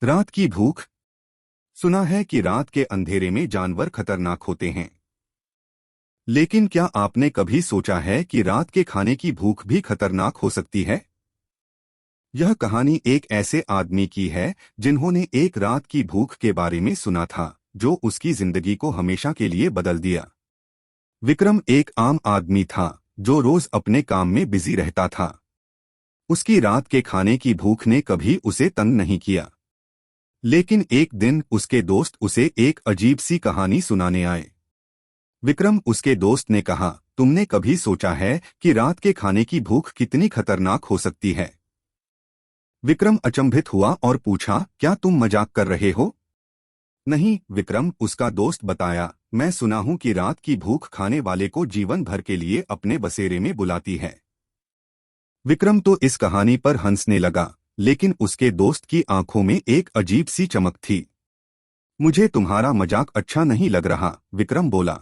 रात की भूख। सुना है कि रात के अंधेरे में जानवर खतरनाक होते हैं, लेकिन क्या आपने कभी सोचा है कि रात के खाने की भूख भी खतरनाक हो सकती है? यह कहानी एक ऐसे आदमी की है जिन्होंने एक रात की भूख के बारे में सुना था, जो उसकी जिंदगी को हमेशा के लिए बदल दिया। विक्रम एक आम आदमी था जो रोज अपने काम में बिजी रहता था। उसकी रात के खाने की भूख ने कभी उसे तंग नहीं किया। लेकिन एक दिन उसके दोस्त उसे एक अजीब सी कहानी सुनाने आए। विक्रम, उसके दोस्त ने कहा, तुमने कभी सोचा है कि रात के खाने की भूख कितनी खतरनाक हो सकती है? विक्रम अचंभित हुआ और पूछा, क्या तुम मजाक कर रहे हो? नहीं विक्रम, उसका दोस्त बताया, मैं सुना हूं कि रात की भूख खाने वाले को जीवन भर के लिए अपने बसेरे में बुलाती है। विक्रम तो इस कहानी पर हंसने लगा, लेकिन उसके दोस्त की आंखों में एक अजीब सी चमक थी। मुझे तुम्हारा मजाक अच्छा नहीं लग रहा, विक्रम बोला।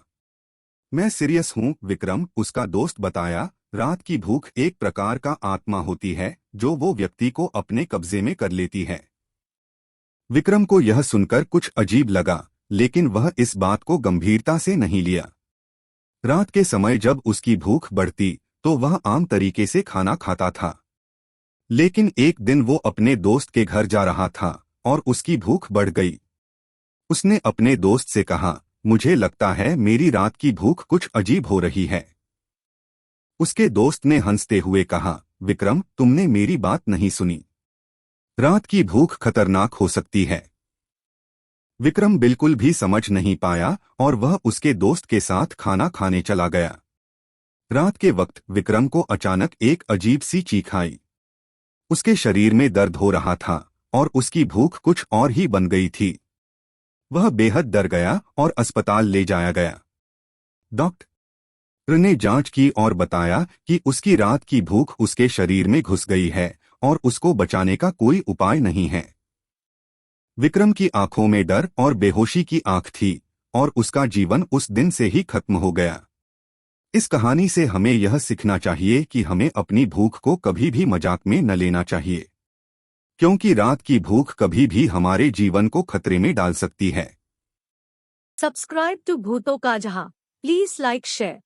मैं सीरियस हूँ विक्रम, उसका दोस्त बताया। रात की भूख एक प्रकार का आत्मा होती है जो वो व्यक्ति को अपने कब्जे में कर लेती है। विक्रम को यह सुनकर कुछ अजीब लगा, लेकिन वह इस बात को गंभीरता से नहीं लिया। रात के समय जब उसकी भूख बढ़ती तो वह आम तरीके से खाना खाता था। लेकिन एक दिन वो अपने दोस्त के घर जा रहा था और उसकी भूख बढ़ गई। उसने अपने दोस्त से कहा, मुझे लगता है मेरी रात की भूख कुछ अजीब हो रही है। उसके दोस्त ने हंसते हुए कहा, विक्रम, तुमने मेरी बात नहीं सुनी। रात की भूख खतरनाक हो सकती है। विक्रम बिल्कुल भी समझ नहीं पाया और वह उसके दोस्त के साथ खाना खाने चला गया। रात के वक्त विक्रम को अचानक एक अजीब सी चीख आई। उसके शरीर में दर्द हो रहा था और उसकी भूख कुछ और ही बन गई थी। वह बेहद डर गया और अस्पताल ले जाया गया। डॉक्टर ने जांच की और बताया कि उसकी रात की भूख उसके शरीर में घुस गई है और उसको बचाने का कोई उपाय नहीं है। विक्रम की आंखों में डर और बेहोशी की आंख थी और उसका जीवन उस दिन से ही खत्म हो गया। इस कहानी से हमें यह सीखना चाहिए कि हमें अपनी भूख को कभी भी मजाक में न लेना चाहिए, क्योंकि रात की भूख कभी भी हमारे जीवन को खतरे में डाल सकती है। सब्सक्राइब टू भूतों का जहां। Please like share.